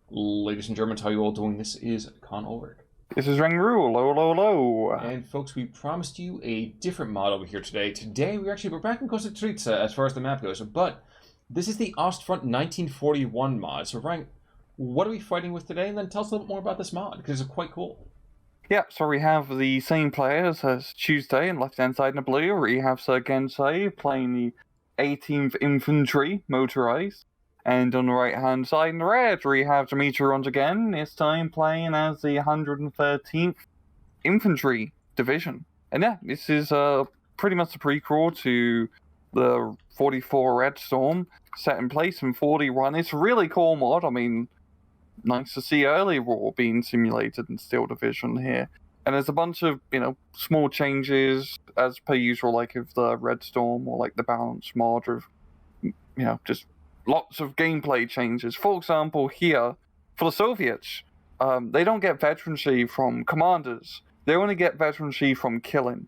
Ladies and Germans, how you all doing? This is Con Ulrich. This is Ringru, low. And folks, we promised you a different mod over here today. Today, we're back in Kositritsa as far as the map goes, but this is the OstFront 1941 mod. So Ryan, what are we fighting with today? And then tell us a little bit more about this mod, because it's quite cool. Yeah, so we have the same players as Tuesday on left-hand side in the blue. We have Sir Gensei playing the 18th Infantrie, motorized. And on the right-hand side in the red, we have Dmitri once again, this time playing as the 113th Infantry Division. And yeah, this is pretty much a prequel to the 44 Red Storm, set in place in 41. It's a really cool mod. I mean, nice to see early war being simulated in Steel Division here. And there's a bunch of, small changes, as per usual, like with the Red Storm or like the balance mod of, just lots of gameplay changes. For example, here, for the Soviets, they don't get veterancy from commanders. They only get veterancy from killing.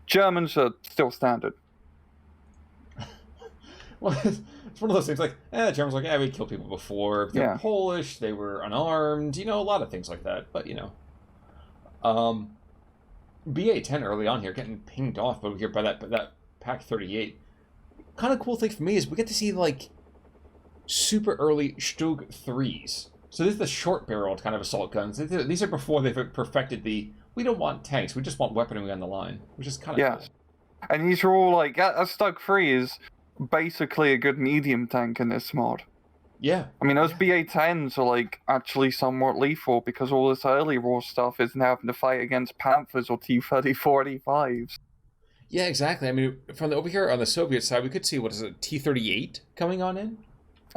Germans are still standard. Well, it's one of those things like, Germans are like, we killed people before. They're Polish, they were unarmed, a lot of things like that. But, BA-10 early on here, getting pinged off over here by that Pack 38. Kind of cool thing for me is we get to see, super early Stug 3s. So this is the short-barreled kind of assault guns. These are before they've perfected the, we don't want tanks, we just want weaponry on the line, which is kind of cool. And these are all, a Stug 3 is basically a good medium tank in this mod. Yeah. I mean, those BA-10s are, actually somewhat lethal because all this early war stuff isn't having to fight against Panthers or T-34-85s. Yeah, exactly. I mean, from over here on the Soviet side, we could see, T-38 coming on in?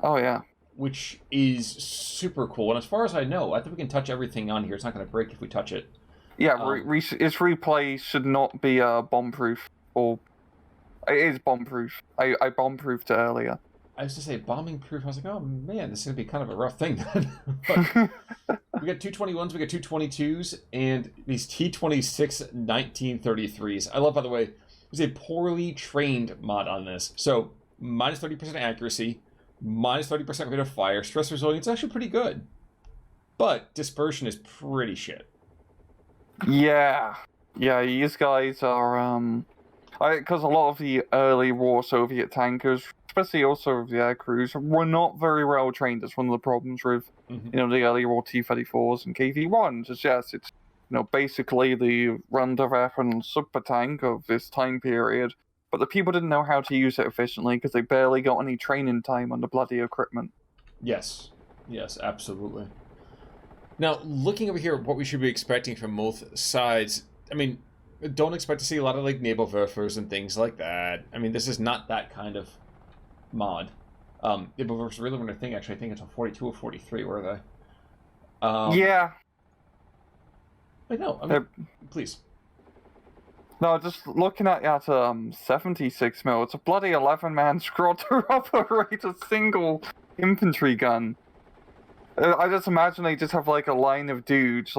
Oh, yeah. Which is super cool. And as far as I know, I think we can touch everything on here. It's not going to break if we touch it. Yeah, its replay should not be bomb-proof. Or it is bomb-proof. I bomb-proofed it earlier. I was to say bombing-proof. I was like, oh, man, this is going to be kind of a rough thing then. But we got 221s, we got 222s, and these T-26 1933s. I love, by the way, there's a poorly trained mod on this. So, minus 30% accuracy, minus 30% rate of fire, stress resilience, actually pretty good. But dispersion is pretty shit. Yeah, these guys are, because a lot of the early war Soviet tankers, especially also the air crews, were not very well trained. That's one of the problems with, the early war T-34s and KV-1s. It's basically the run-to-weapon super tank of this time period, but the people didn't know how to use it efficiently because they barely got any training time on the bloody equipment. Yes, absolutely. Now, looking over here, what we should be expecting from both sides, I mean, don't expect to see a lot of, Nebelwerfers and things like that. I mean, this is not that kind of mod. Nebelwerfers really weren't a thing, actually. I think it's on 42 or 43, were they? Yeah. Wait, no, I mean, please. No, just looking at 76 mil, it's a bloody 11-man squad to operate a single infantry gun. I just imagine they just have a line of dudes,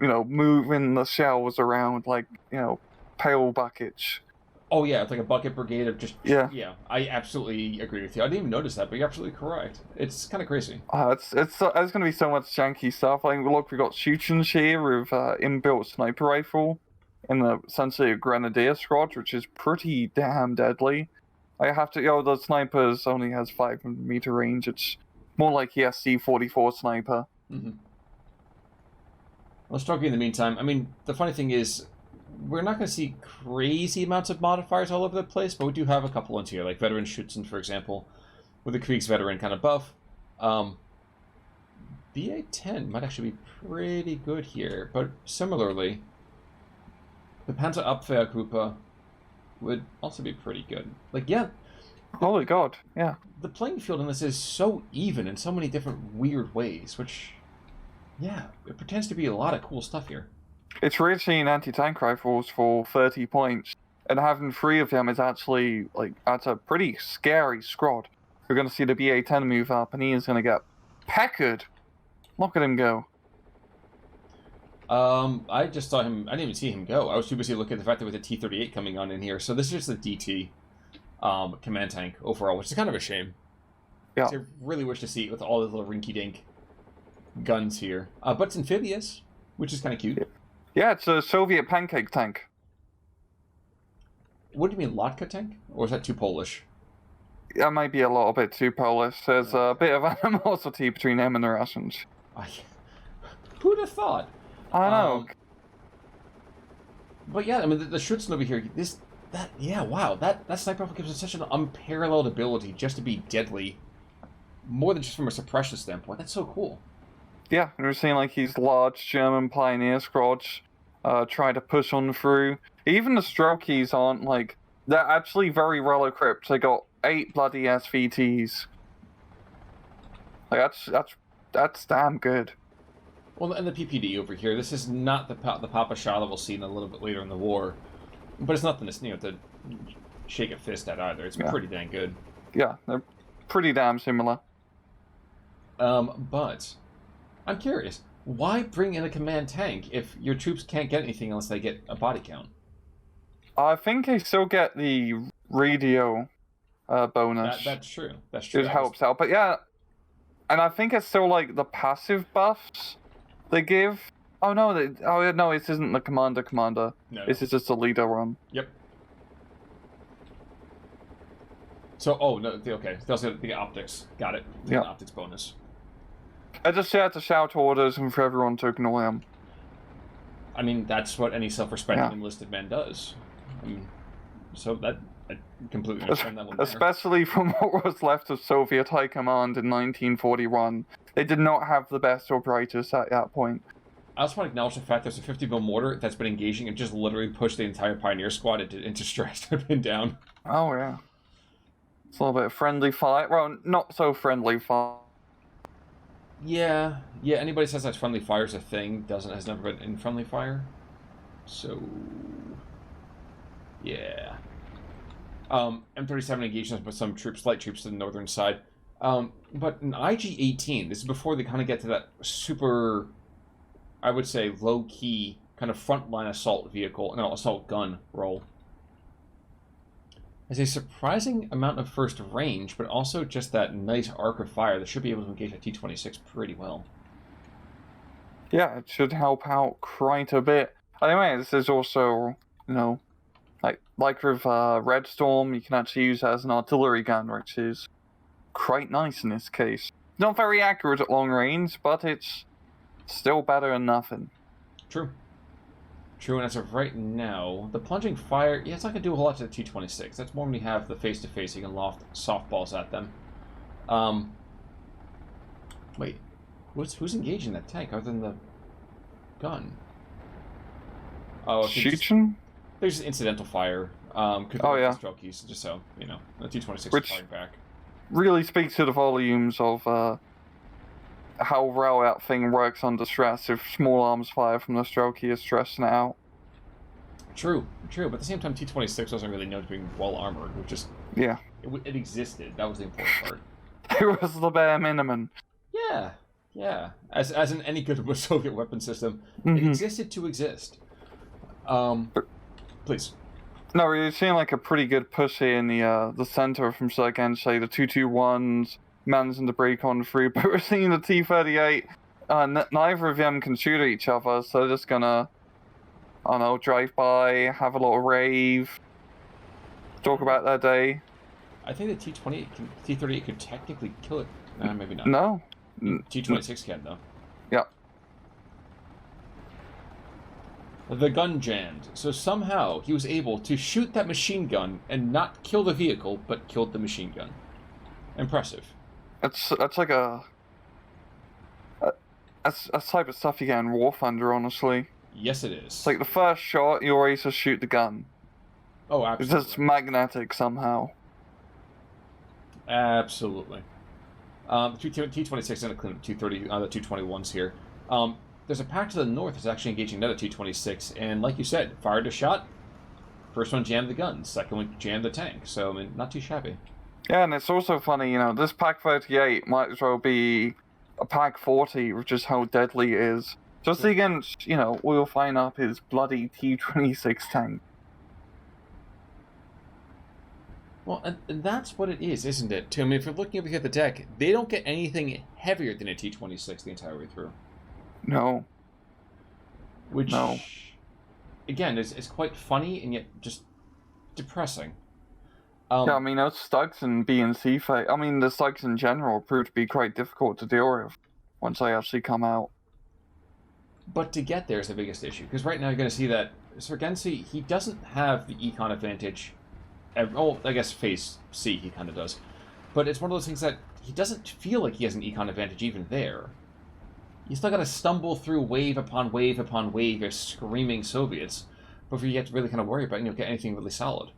moving the shells around pail buckets. Oh yeah, it's like a bucket brigade of just... Yeah, I absolutely agree with you. I didn't even notice that, but you're absolutely correct. It's kind of crazy. There's going to be so much janky stuff. Look, we've got Shuchens here with inbuilt sniper rifle in essentially a grenadier squad, which is pretty damn deadly. I have to... the snipers only has 500-meter range. It's more like the SC-44 sniper. Mm-hmm. Let's talk in the meantime. I mean, the funny thing is, we're not going to see crazy amounts of modifiers all over the place, but we do have a couple ones here, like Veteran Schützen, for example, with the Kriegsveteran kind of buff. BA-10 might actually be pretty good here, but similarly, the Panzerabwehrgruppe would also be pretty good. Holy God, yeah. The playing field in this is so even in so many different weird ways, which, it pretends to be a lot of cool stuff here. It's rare seeing anti-tank rifles for 30 points, and having 3 of them is actually, that's a pretty scary squad. We're going to see the BA-10 move up, and he is going to get peckered. Look at him go. I just saw him, I didn't even see him go. I was too busy looking at the fact that with the T-38 coming on in here. So this is just the DT command tank overall, which is kind of a shame. Yeah. So I really wish to see it with all the little rinky-dink guns here. But it's amphibious, which is kind of cute. Yeah, it's a Soviet pancake tank. What do you mean, Lotka tank? Or is that too Polish? That might be a little bit too Polish. There's a bit of animosity between him and the Russians. Who'd have thought? I know. But yeah, I mean, the Schutzen over here, wow, that sniper rifle gives it such an unparalleled ability just to be deadly, more than just from a suppression standpoint. That's so cool. Yeah, and we're seeing like these large German pioneer squads try to push on through. Even the Stelkies aren't like, they're actually very well equipped. They got 8 bloody SVTs. Like that's damn good. Well, and the PPD over here, this is not the Papa Shah that we'll see in a little bit later in the war, but it's nothing to shake a fist at either. It's pretty dang good. Yeah, they're pretty damn similar. But I'm curious, why bring in a command tank if your troops can't get anything unless they get a body count? I think they still get the radio bonus. That's true. That's true. It helps out, but yeah, and I think it's still like the passive buffs they give. Oh no, no, this isn't the commander. No. This is just a leader one. Yep. So, okay. Those are the optics. Got it. The optics bonus. I just had to shout orders and for everyone to ignore them. I mean, that's what any self-respecting enlisted man does. I mean, so I completely understand that one. Especially from what was left of Soviet High Command in 1941. They did not have the best or brightest at that point. I also want to acknowledge the fact there's a 50mm mortar that's been engaging and just literally pushed the entire Pioneer squad into stress and been down. Oh, yeah. It's a little bit of friendly fire. Well, not so friendly fire. Yeah, anybody says that friendly fire is a thing has never been in friendly fire. So, yeah. M37 engagements with some light troops to the northern side. But an IG-18, this is before they kind of get to that super, I would say, low-key kind of frontline assault gun role. Has a surprising amount of first range, but also just that nice arc of fire that should be able to engage a T-26 pretty well. Yeah, it should help out quite a bit. Anyway, this is also, like with Red Storm, you can actually use it as an artillery gun, which is quite nice in this case. Not very accurate at long range, but it's still better than nothing. True, and as of right now, the plunging fire, it's not going to do a whole lot to the T-26. That's more when you have the face-to-face, you can loft softballs at them. Wait, who's engaging that tank other than the gun? Oh, Shooting? There's just incidental fire. Strokies, just so, the T-26 is firing back. Really speaks to the volumes of how well that thing works under stress if small arms fire from the Stelky is stressing it out. True, but at the same time, T-26 wasn't really known to being well armored, which is... Yeah. It existed, that was the important part. It was the bare minimum. Yeah. As in any good Soviet weapon system, it existed to exist. Please. No, we're seeing like a pretty good push here in the center from Gensei, the 221s, managing to break on through, but we're seeing the T-38, neither of them can shoot at each other, so they're just gonna, drive by, have a little rave, talk about their day. I think the T-38 could technically kill it. Maybe not. No. T-26 can, though. Yeah. The gun jammed, so somehow he was able to shoot that machine gun and not kill the vehicle, but killed the machine gun. Impressive. That's like that's type of stuff you get in War Thunder, honestly. Yes, it is. It's like the first shot, you always just shoot the gun. Oh, absolutely. It's just magnetic somehow. Absolutely. The T-26 is going to clean up the 221s here. There's a pack to the north that's actually engaging another T-26, and like you said, fired a shot. First one jammed the gun, second one jammed the tank, so, I mean, not too shabby. Yeah, and it's also funny, this Pack 38 might as well be a Pack 40, which is how deadly it is. Just against, we'll find up his bloody T-26 tank. Well, and that's what it is, isn't it? Too. I mean, if you're looking over here at the deck, they don't get anything heavier than a T-26 the entire way through. No. Which, No. again, is quite funny and yet just depressing. Yeah, I mean, those Stugs and B and C phase, I mean, the Stugs in general proved to be quite difficult to deal with once they actually come out. But to get there is the biggest issue, because right now you're going to see that Sir Gensei, he doesn't have the econ advantage. Oh, I guess phase C he kind of does. But it's one of those things that he doesn't feel like he has an econ advantage even there. You still got to stumble through wave upon wave upon wave of screaming Soviets before you have to really kind of worry about, get anything really solid.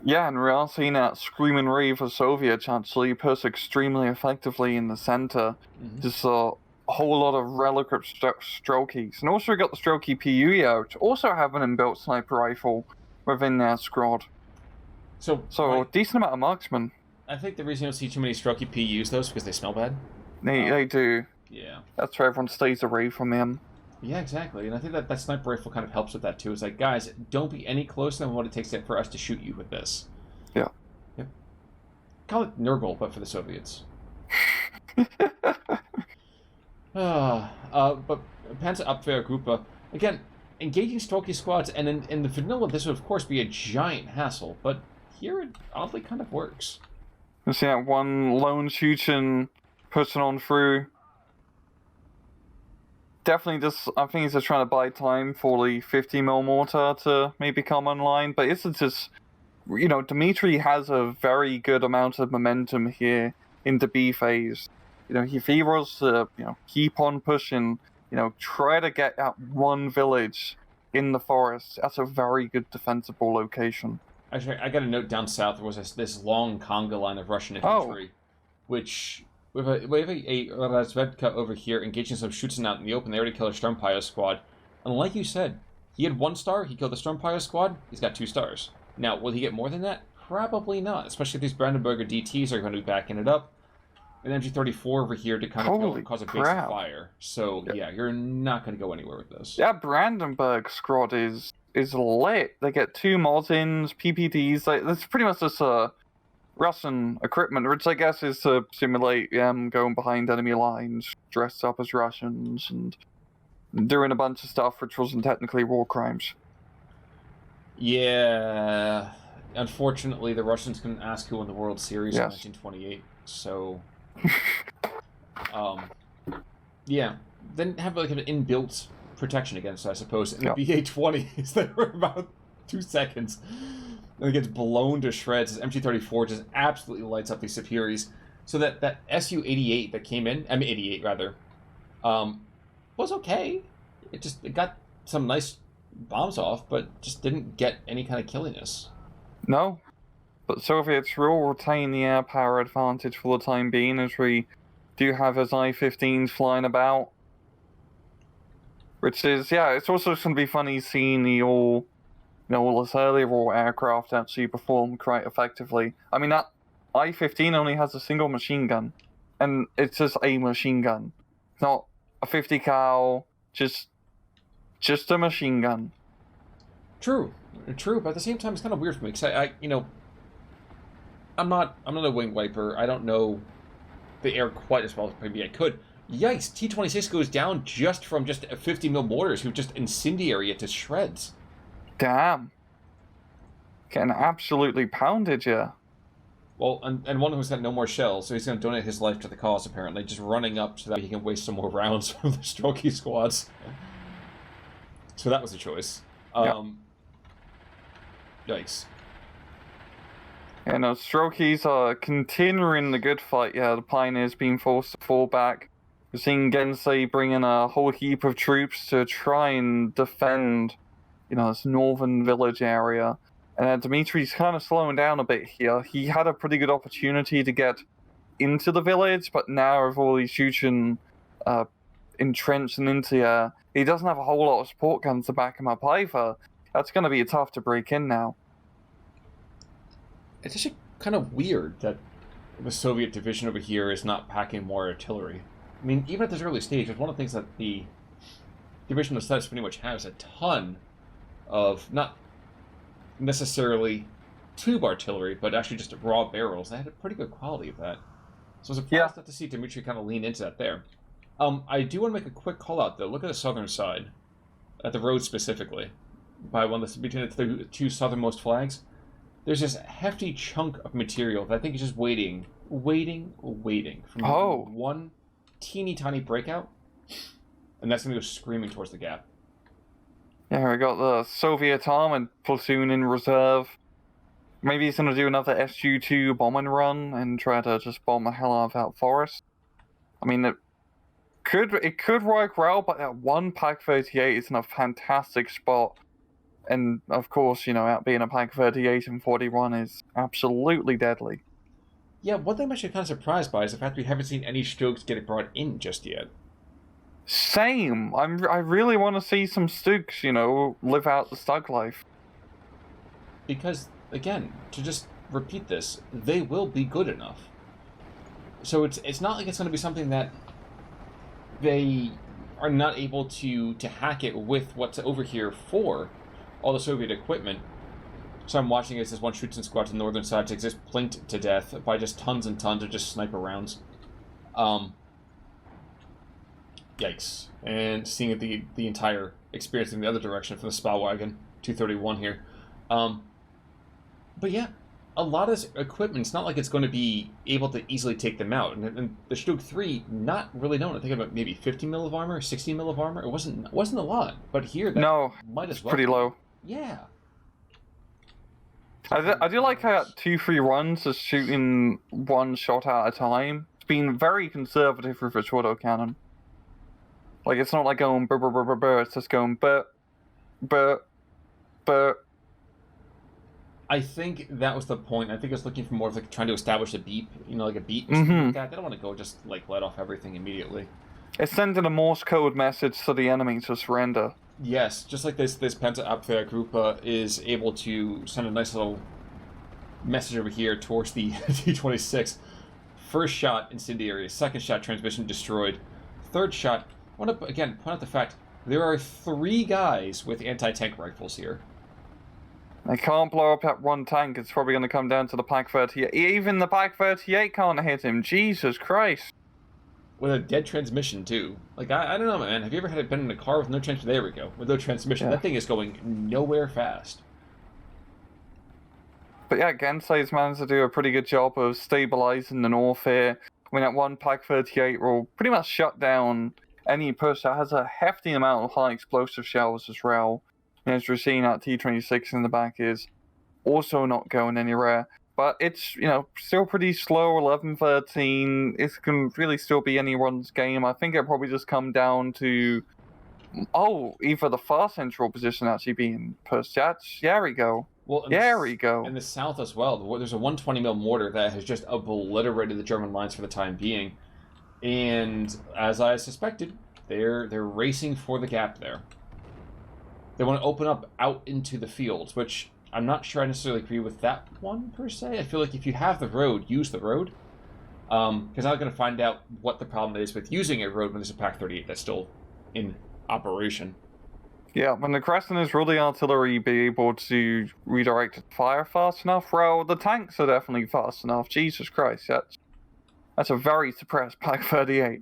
Yeah, and we're all seeing that screaming wave of Soviets actually push extremely effectively in the center. Mm-hmm. Just a whole lot of relic Strokies. And also we got the Strokey PU out, also have an inbuilt sniper rifle within their squad. So decent amount of marksmen. I think the reason you don't see too many Strokey PUs, though, is because they smell bad. They do. Yeah. That's why everyone stays away from them. Yeah, exactly. And I think that sniper rifle kind of helps with that, too. It's like, guys, don't be any closer than what it takes for us to shoot you with this. Yeah. Yep. Call it Nurgle, but for the Soviets. But Panzer Abwehrgruppe, again, engaging Strokey squads, and in the vanilla, this would, of course, be a giant hassle, but here it oddly kind of works. You see that one lone shooting pushing on through. Definitely I think he's just trying to buy time for the 50mm mortar to maybe come online, but it's just, Dmitri has a very good amount of momentum here into B phase. If he was to, keep on pushing, try to get at one village in the forest, that's a very good defensible location. Actually, I got a note down south. There was this long conga line of Russian infantry, which we have a Razvedka over here engaging some shooting out in the open. They already killed a Sturmpire squad. And like you said, he had 1 star, he killed the Sturmpire squad, he's got 2 stars. Now, will he get more than that? Probably not, especially if these Brandenburger DTs are going to be backing it up. An MG34 over here to kind of cause a base of fire. So, yeah, you're not going to go anywhere with this. Yeah, Brandenburg squad is lit. They get 2 Mosin, PPDs. That's pretty much just Russian equipment, which I guess is to simulate going behind enemy lines, dressed up as Russians, and doing a bunch of stuff which wasn't technically war crimes. Yeah. Unfortunately, the Russians couldn't ask who won the World Series in 1928, so... yeah. Then have like an inbuilt protection against it, I suppose. And the BA-20 is there for about 2 seconds. And it gets blown to shreds as MG-34 just absolutely lights up these Superiors. So that Su-88 that came in, I mean 88 rather, was okay. It got some nice bombs off, but just didn't get any kind of killiness. No. But Soviets will retain the air power advantage for the time being, as we do have his I-15s flying about. Which is, it's also going to be funny seeing all this early war aircraft actually perform quite effectively. I mean, that I-15 only has a single machine gun, and it's just a machine gun. It's not a 50 cal, just a machine gun. True, but at the same time, it's kind of weird for me, because I'm not a wing wiper. I don't know the air quite as well as maybe I could. Yikes, T-26 goes down just from just 50mm mortars who just incendiary it to shreds. Damn. Getting absolutely pounded, yeah. Well, and one who's got no more shells, so he's going to donate his life to the cause, apparently, just running up so that he can waste some more rounds from the Strokey squads. So that was a choice. Yikes. And the Strokeys are continuing the good fight. Yeah, the Pioneers being forced to fall back. We're seeing Gensei bring in a whole heap of troops to try and defend, this northern village area. And Dmitri's kind of slowing down a bit here. He had a pretty good opportunity to get into the village, but now with all these shooting entrenched and into the air, he doesn't have a whole lot of support guns to back him up either. That's going to be tough to break in now. It's actually kind of weird that the Soviet division over here is not packing more artillery. I mean, even at this early stage, it's one of the things that the division of pretty much has a ton of, not necessarily tube artillery, but actually just raw barrels. They had a pretty good quality of that. So I was surprised not to see Dmitri kind of lean into that there. I do want to make a quick call out though. Look at the southern side, at the road specifically, by one that's between the two southernmost flags. There's this hefty chunk of material that I think is just waiting for one teeny tiny breakout, and that's going to go screaming towards the gap. Yeah, we got the Soviet armored platoon in reserve. Maybe he's going to do another SD2 bombing run and try to just bomb the hell out of that forest. I mean, it could work well, but that one Pak-38 is in a fantastic spot. And, of course, out being a Pak-38 in 41 is absolutely deadly. Yeah, one thing I'm actually kind of surprised by is the fact we haven't seen any Stokes get brought in just yet. Same. I really want to see some Stokes, live out the Stug life. Because, again, to just repeat this, they will be good enough. So it's not like it's going to be something that they are not able to hack it with what's over here for all the Soviet equipment. So I'm watching as this one shoots and squad to the northern side takes just plinked to death by just tons and tons of just sniper rounds. Yikes. And seeing the entire experience in the other direction from the Spalwagen 231 here. But yeah, a lot of this equipment, it's not like it's going to be able to easily take them out. And the Stug 3, not really known. I think about maybe 50 mil of armor, 60 mil of armor. It wasn't a lot. But here, that might as well. Pretty low. Yeah. I do like how 2-3 runs is shooting one shot at a time. It's been very conservative with its autocannon. Like, it's not like going burr, burr, burr, burr, burr. It's just going burr, burr, burr. I think that was the point. I think I was looking for more of like trying to establish a beep, like a beat or something like that. They don't want to go just like let off everything immediately. It's sending a Morse code message to the enemy to surrender. Yes, just like this Panzerabwehrgruppe is able to send a nice little message over here towards the T-26. First shot, incendiary. Second shot, transmission destroyed. Third shot, I want to, again, point out the fact there are 3 guys with anti-tank rifles here. They can't blow up that one tank. It's probably going to come down to the Pak-38. Even the Pak-38 can't hit him. Jesus Christ. With a dead transmission, too. Like, I don't know, man. Have you ever been in a car with no transmission? There we go. With no transmission. Yeah. That thing is going nowhere fast. But yeah, Gensei's managed to do a pretty good job of stabilizing the north here. I mean, that one Pak-38 will pretty much shut down any push that has a hefty amount of high explosive shells as well. And as we're seeing, that T-26 in the back is also not going anywhere. But it's, still pretty slow, 11-13. It can really still be anyone's game. I think it'll probably just come down to, either the far central position actually being pushed. There we go. Well, there we go. In the south as well, there's a 120 mil mortar that has just obliterated the German lines for the time being. And as I suspected, they're racing for the gap there. They want to open up out into the fields, which I'm not sure I necessarily agree with that one, per se. I feel like if you have the road, use the road. Because I'm going to find out what the problem is with using a road when there's a Pak-38 that's still in operation. Yeah, when the Crescent is really artillery be able to redirect fire fast enough, well, the tanks are definitely fast enough. Jesus Christ, that's a very suppressed Pak-38.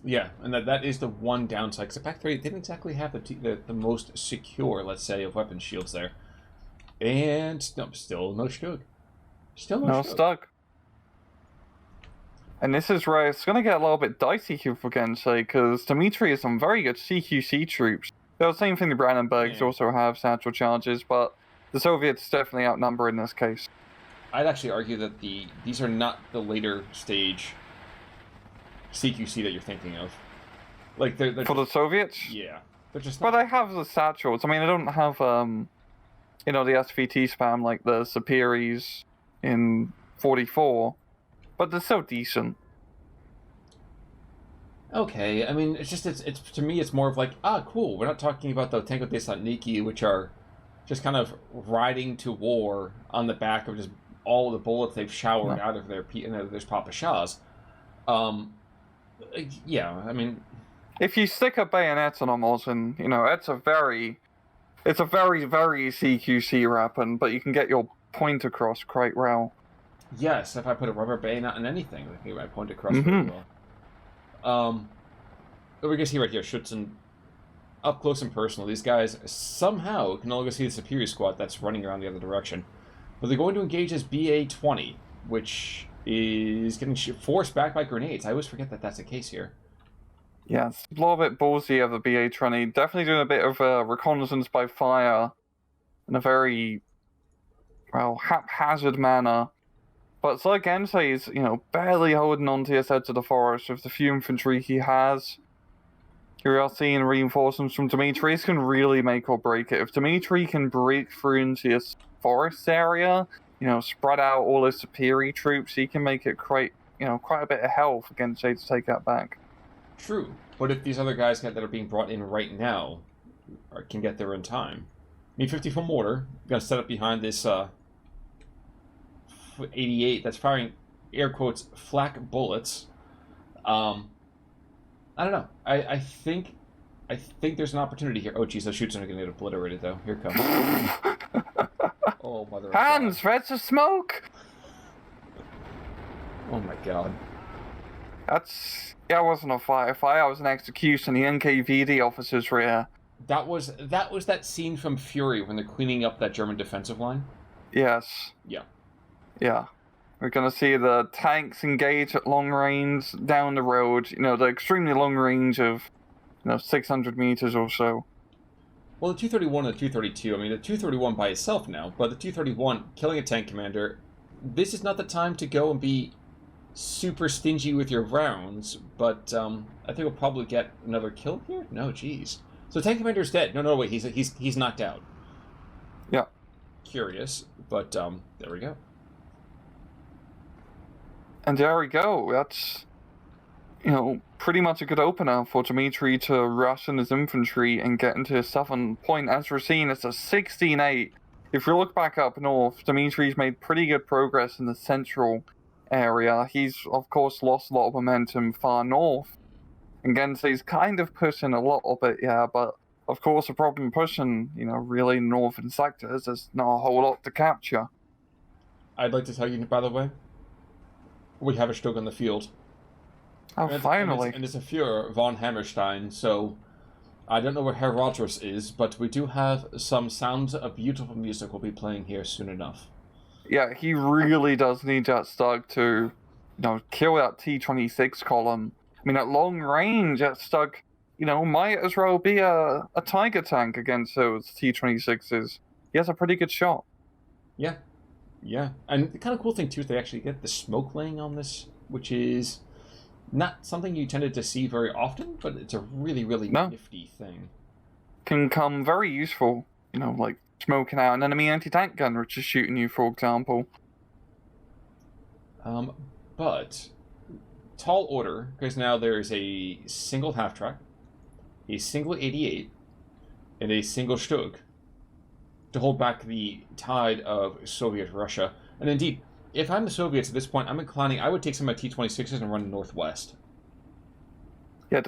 Yeah, and that is the one downside, because the Pak-38 didn't exactly have the most secure, let's say, of weapon shields there. And still no Stug. Still no Stug. And this is where it's going to get a little bit dicey here for Gensei, because Dmitri has some very good CQC troops. The same thing the Brandenburgs also have satchel charges, but the Soviets definitely outnumber in this case. I'd actually argue that these are not the later stage CQC that you're thinking of. Like they're for the Soviets? Yeah. They're just not... But they have the satchels. I mean, I don't have the SVT spam like the Sapiris in 44, but they're so decent. Okay, I mean, it's to me, it's more of like, cool. We're not talking about the Tanko Desantniki, which are just kind of riding to war on the back of just all the bullets they've showered out of their Papa Shahs. Yeah, I mean, if you stick a bayonet on them, Olsen, it's a very It's a very, very CQC weapon, but you can get your point across quite well. Yes, if I put a rubber bayonet on anything, I can get my point across very well. We can see right here, Schutzen, up close and personal. These guys somehow can only see the superior squad that's running around the other direction. But they're going to engage as BA-20, which is getting forced back by grenades. I always forget that that's the case here. Yeah, it's a little bit ballsy of the BA-20. Definitely doing a bit of reconnaissance by fire in a very, well, haphazard manner. But Sir Gensei is, barely holding on to his edge of the forest with the few infantry he has. Here we are seeing reinforcements from Dmitri. This can really make or break it. If Dmitri can break through into this forest area, spread out all his superior troops, he can make it quite a bit of hell for Gensei to take that back. True, but if these other guys that are being brought in right now can get there in time. Me-54 mortar, gonna set up behind this 88 that's firing air quotes flak bullets. I don't know. I think there's an opportunity here. Oh geez, those shoots are gonna get obliterated though. Here it comes. Oh mother of Hands, God. threats of smoke. Oh my God. That wasn't a firefight. That was an execution. The NKVD officers were here. That was that scene from Fury when they're cleaning up that German defensive line. Yes. Yeah. Yeah. We're going to see the tanks engage at long range down the road, the extremely long range of, 600 meters or so. Well, the 231 and the 232, I mean, the 231 by itself now, but the 231 killing a tank commander, this is not the time to go and be super stingy with your rounds, but I think we'll probably get another kill here? No, jeez. So tank commander's dead. No, wait, he's knocked out. Yeah. Curious, but there we go. And there we go. That's, pretty much a good opener for Dmitri to rush in his infantry and get into his southern point. As we're seeing, it's a 16-8. If we look back up north, Dmitri's made pretty good progress in the central area. He's, of course, lost a lot of momentum far north. And Gensei's kind of pushing a little bit, yeah, but of course the problem pushing, really northern sectors, there's not a whole lot to capture. I'd like to tell you, by the way, we have a Stug on the field. Oh, finally. And it's a Führer von Hammerstein, so I don't know where Herr Rogers is, but we do have some sounds of beautiful music we'll be playing here soon enough. Yeah, he really does need that Stug to, kill that T-26 column. I mean, at long range, that Stug, might as well be a Tiger tank against those T-26s. He has a pretty good shot. Yeah. Yeah. And the kind of cool thing, too, is they actually get the smoke laying on this, which is not something you tended to see very often, but it's a really, really nifty thing. Can come very useful, like smoking out an enemy anti-tank gun, which is shooting you, for example. But tall order, because now there's a single half-track, a single 88, and a single Stug to hold back the tide of Soviet Russia. And indeed, if I'm the Soviets at this point, I would take some of my T-26s and run northwest. Yeah,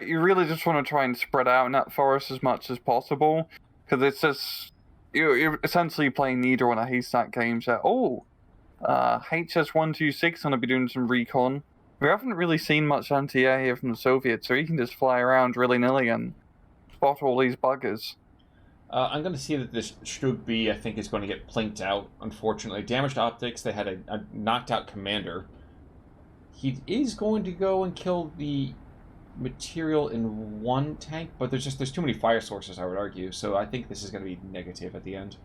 you really just want to try and spread out in that forest as much as possible, because it's just, you're essentially playing neither one of haystack games there. HS-126 going to be doing some recon. We haven't really seen much anti-air here from the Soviets, so you can just fly around willy-nilly and spot all these buggers. I'm going to see that this Stug B, I think, is going to get plinked out, unfortunately. Damaged optics, they had a knocked-out commander. He is going to go and kill the material in one tank, but there's too many fire sources, I would argue, so I think this is going to be negative at the end.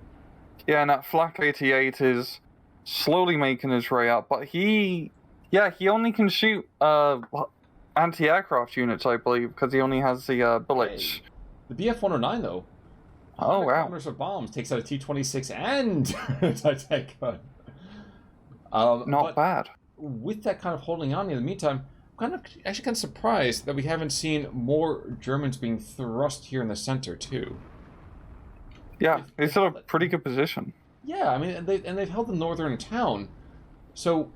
Yeah, and that Flak 88 is slowly making his way up, but he only can shoot anti-aircraft units, I believe, because he only has the bullets. Hey, the BF-109, though. Oh, wow. Kilometers of bombs, takes out a T-26 and a tank gun. Not bad. With that kind of holding on in the meantime, I'm actually kind of surprised that we haven't seen more Germans being thrust here in the center, too. Yeah, it's still a pretty good position. Yeah, I mean, they've held the northern town. So,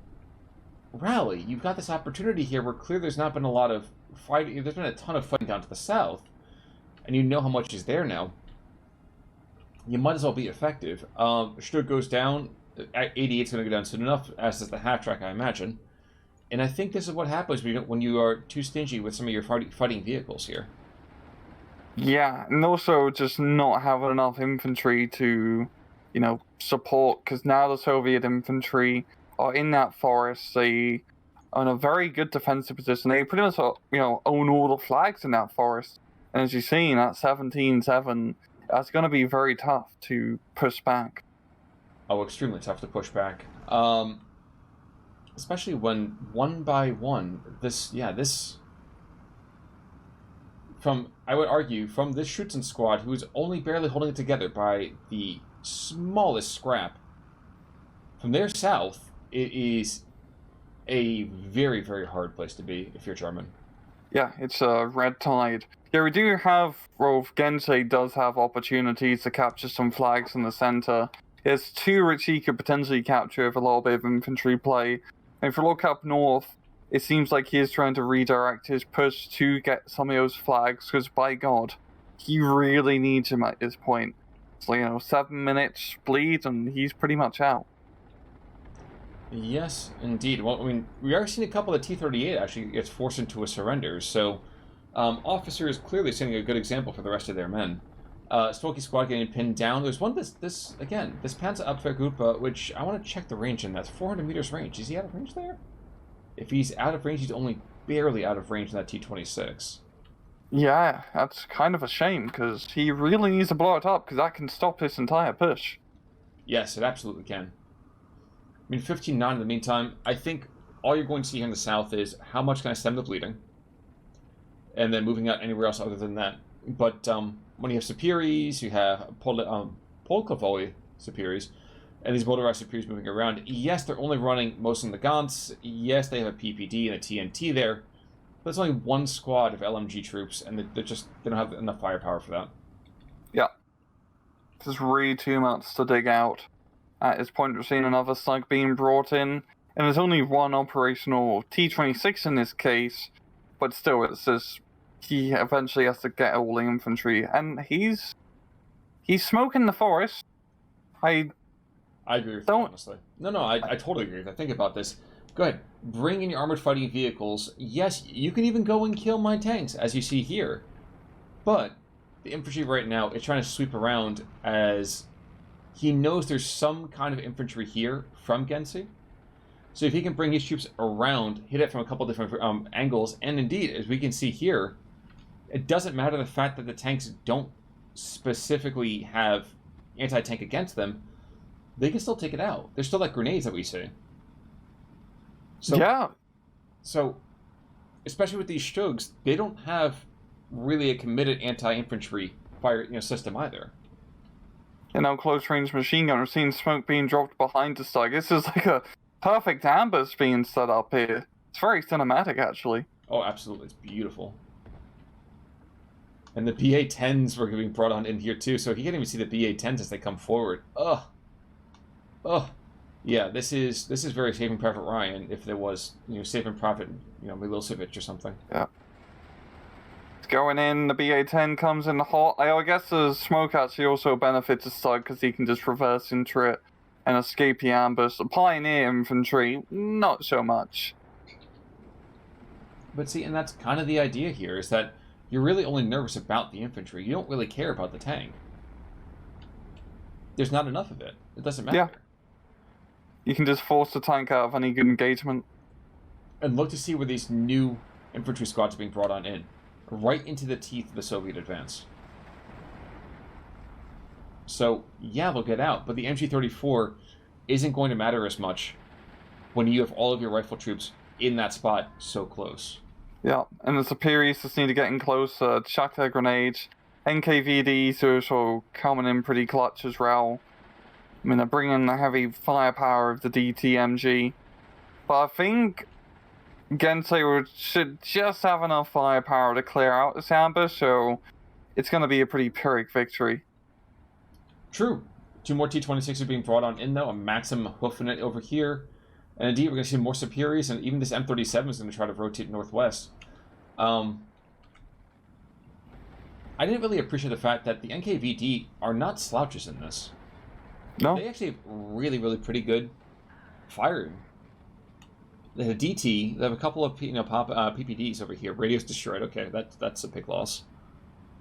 rally, you've got this opportunity here where clearly there's not been a lot of fighting. There's been a ton of fighting down to the south, and you know how much is there now. you might as well be effective. Stutt goes down. 88's going to go down soon enough, as does the half track, I imagine. And I think this is what happens when you are too stingy with some of your fighting vehicles here. Yeah, and also just not having enough infantry to, support, because now the Soviet infantry are in that forest. They are in a very good defensive position. They pretty much, own all the flags in that forest. And as you've seen, at 17-7, that's going to be very tough to push back. Oh, extremely tough to push back. Especially when one by one, I would argue, from this Schutzen squad, who is only barely holding it together by the smallest scrap, from their south, it is a very, very hard place to be if you're German. Yeah, it's a red tide. Yeah, we do have, Gensei does have opportunities to capture some flags in the center. There's two which he could potentially capture with a little bit of infantry play. And if you look up north, it seems like he is trying to redirect his push to get some of those flags, because by God, he really needs him at this point. So, 7 minutes bleed, and he's pretty much out. Yes, indeed. Well, I mean, we are seeing a couple of T-38 actually gets forced into a surrender, so officer is clearly setting a good example for the rest of their men. Smoky squad getting pinned down. There's one this Panzer Abwehrgruppe, which I want to check the range in. That's 400 meters range. Is he out of range there? If he's out of range, he's only barely out of range in that T-26. Yeah, that's kind of a shame, because he really needs to blow it up, because that can stop this entire push. Yes, it absolutely can. I mean, 15-9 in the meantime. I think all you're going to see here in the south is how much can I stem the bleeding, and then moving out anywhere else other than that. But when you have Superiors, you have Polkavoy Superiors, and these motorized Superiors moving around, yes, they're only running most of the Gans. Yes, they have a PPD and a TNT there, but it's only one squad of LMG troops, and they don't have enough firepower for that. Yeah. There's really too much to dig out. At this point, we're seeing another slug being brought in, and there's only one operational T-26 in this case, but still, it's just he eventually has to get all the infantry, and he's smoking the forest. I agree with you, honestly. No, I totally agree with you. Think about this. Go ahead. Bring in your armored fighting vehicles. Yes, you can even go and kill my tanks, as you see here. But the infantry right now is trying to sweep around as he knows there's some kind of infantry here from Gensei. So if he can bring his troops around, hit it from a couple different angles, and indeed, as we can see here, it doesn't matter the fact that the tanks don't specifically have anti-tank against them, they can still take it out. There's still like grenades that we see. So, yeah. So, especially with these Stugs, they don't have really a committed anti-infantry fire system either. And now close-range machine gun. We're seeing smoke being dropped behind the Stug. This is like a perfect ambush being set up here. It's very cinematic, actually. Oh, absolutely. It's beautiful. And the BA-10s were being brought on in here, too, so you can't even see the BA-10s as they come forward. Ugh. Ugh. Yeah, this is very Saving Private Ryan, if there was, Saving Private, Milosevic or something. Yeah. It's going in, the BA-10 comes in hot. I guess the smoke actually also benefits the Stug, because he can just reverse into it and escape the ambush. The Pioneer infantry, not so much. But see, and that's kind of the idea here, is that you're really only nervous about the infantry. You don't really care about the tank. There's not enough of it. It doesn't matter. Yeah. You can just force the tank out of any good engagement. And look to see where these new infantry squads are being brought on in. Right into the teeth of the Soviet advance. So, yeah, they'll get out, but the MG-34 isn't going to matter as much when you have all of your rifle troops in that spot so close. Yeah, and the Superiors just need to get in close, chuck their grenades. NKVDs are also coming in pretty clutch as well. I mean, they're bringing the heavy firepower of the DTMG. But I think Gensei should just have enough firepower to clear out this ambush, so it's going to be a pretty Pyrrhic victory. True. 2 more T-26s are being brought on in, though. A Maxim hoofing it over here. And indeed, we're going to see more Superiors, and even this M37 is going to try to rotate northwest. I I didn't really appreciate the fact that the NKVD are not slouches in this. No. They actually have really, really pretty good firing. They have DT. They have a couple of PPDs over here. Radio's destroyed. Okay, that's a big loss.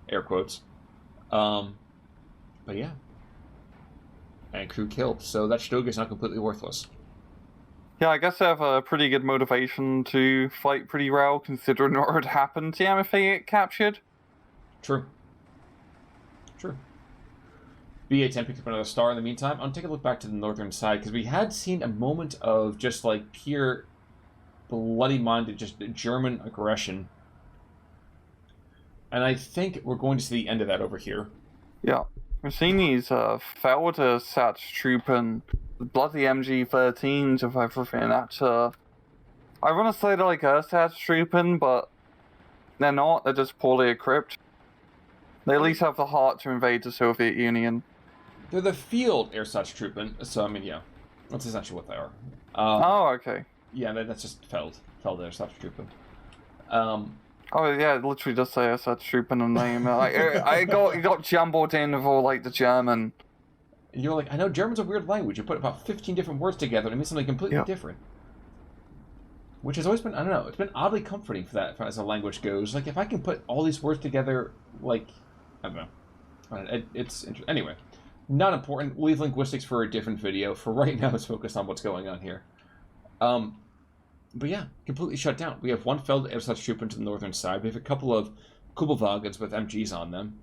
Air quotes. But yeah. And crew killed. So that Stoga is not completely worthless. Yeah, I guess they have a pretty good motivation to fight pretty well, considering what would happen to them if they get captured. True. BA-10 picked up another star in the meantime. I'll take a look back to the northern side, because we had seen a moment of just, like, pure bloody-minded, just German aggression. And I think we're going to see the end of that over here. Yeah. We're seeing these Felder Satstruppen, bloody MG-13s of everything. That's, I want to say they're like Satstruppen, but they're not. They're just poorly equipped. They at least have the heart to invade the Soviet Union. They're the field Ersatztruppen, so I mean, yeah, that's essentially what they are. Okay. Yeah, that's just Feld Ersatztruppen. Oh yeah, it literally does say Ersatztruppen in the name. I got jumbled in with all like the German. And you're like, I know German's a weird language. You put about 15 different words together and it means something completely different. Which has always been, I don't know, it's been oddly comforting for that as a language goes. Like, if I can put all these words together, like, I don't know. It's interesting. Anyway. Not important. Leave linguistics for a different video. For right now, let's focus on what's going on here. But yeah, completely shut down. We have one Feld Ersatztruppen to the northern side. We have a couple of Kubelwagens with MGs on them.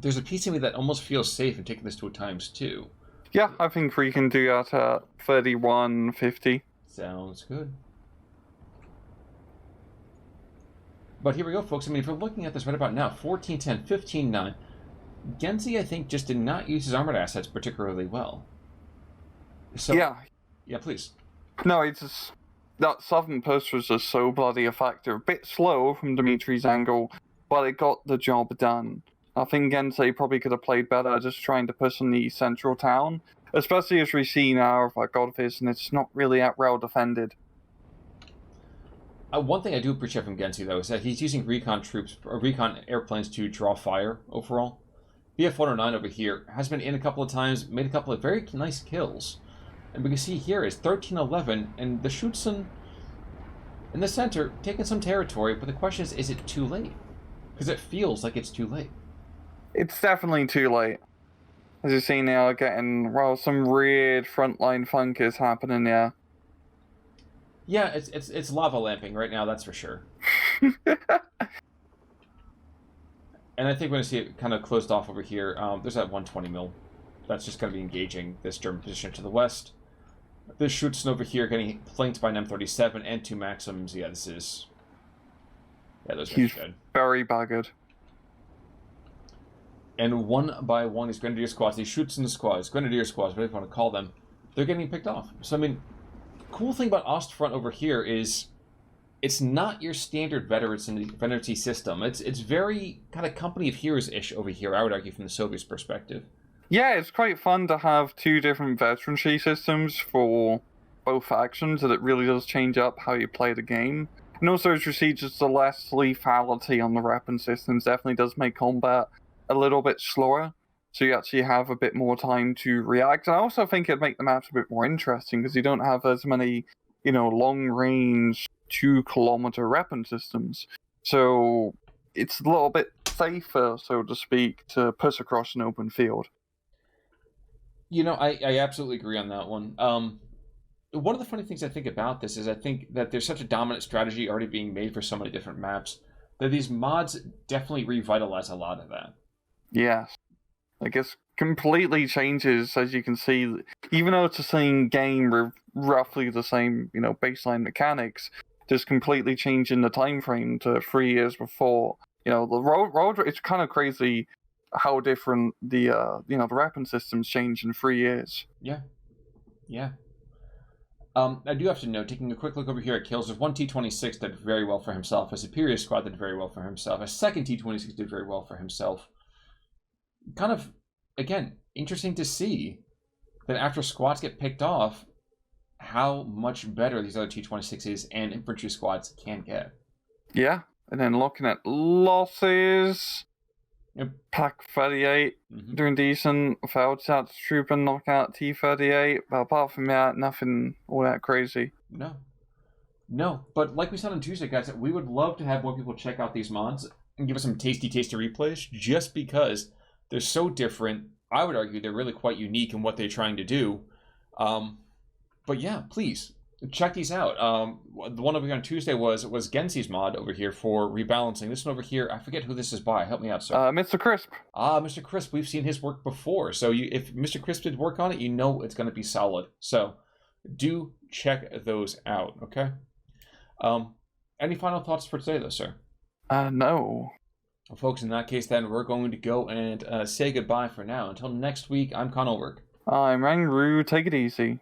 There's a piece of me that almost feels safe in taking this to a ×2. Yeah, I think we can do that at 3150. Sounds good. But here we go, folks. I mean, if we're looking at this right about now, 14-10, 15-9. Gensei, I think, just did not use his armored assets particularly well. So, yeah, please. No, it's just that southern post was just so bloody effective. A bit slow from Dmitri's angle, but it got the job done. I think Gensei probably could have played better just trying to push in the central town, especially as we see now with like Godfist, and it's not really that well defended. One thing I do appreciate from Gensei, though, is that he's using recon troops, or recon airplanes to draw fire overall. BF-109 over here has been in a couple of times, made a couple of very nice kills. And we can see here is 13-11, and the Schutzen in the center taking some territory, but the question is it too late? Because it feels like it's too late. It's definitely too late. As you see now, getting, well, some weird frontline funk is happening there. Yeah, it's lava lamping right now, that's for sure. And I think we're going to see it kind of closed off over here. There's that 120 mil. That's just going to be engaging this German position to the west. This Schutzen over here getting flanked by an M37 and 2 Maxims. Yeah, this is... Yeah, those guys are dead. Very buggered. And one by one, these Grenadier squads, these Schutzen squads, Grenadier squads, whatever you want to call them, they're getting picked off. So, I mean, cool thing about OstFront over here is it's not your standard veterancy system. It's very kind of company of heroes-ish over here, I would argue, from the Soviets' perspective. Yeah, it's quite fun to have two different veterancy systems for both factions, that it really does change up how you play the game. And also, as you see, just the less lethality on the weapon systems definitely does make combat a little bit slower, so you actually have a bit more time to react. And I also think it'd make the maps a bit more interesting, because you don't have as many, long-range 2-kilometer weapon systems. So it's a little bit safer, so to speak, to push across an open field. I absolutely agree on that one. One of the funny things I think about this is I think that there's such a dominant strategy already being made for so many different maps that these mods definitely revitalize a lot of that. Yes. I guess completely changes, as you can see, even though it's the same game with roughly the same, baseline mechanics, just completely changing the time frame to 3 years before. The road, it's kind of crazy how different the weapon systems change in 3 years. Yeah. I do have to note, taking a quick look over here at kills, there's one T-26 did very well for himself, a Superior Squad did very well for himself, a second T-26 did very well for himself. Kind of, again, interesting to see that after squads get picked off, how much better these other T-26s and infantry squads can get. Yeah, and then looking at losses, Yep. Pack 38, doing decent. Failed Sats Trooper knockout T38. But apart from that, nothing all that crazy. No. But like we said on Tuesday, guys, we would love to have more people check out these mods and give us some tasty replays, just because they're so different. I would argue they're really quite unique in what they're trying to do. But yeah, please check these out. The one over here on Tuesday was Gensei's mod over here for rebalancing. This one over here, I forget who this is by. Help me out, sir. Mr. Crisp. Mr. Crisp. We've seen his work before. So if Mr. Crisp did work on it, you know it's going to be solid. So do check those out, okay? Any final thoughts for today, though, sir? No. Well, folks, in that case, then, we're going to go and say goodbye for now. Until next week, I'm Conolwork. I'm Rangru. Take it easy.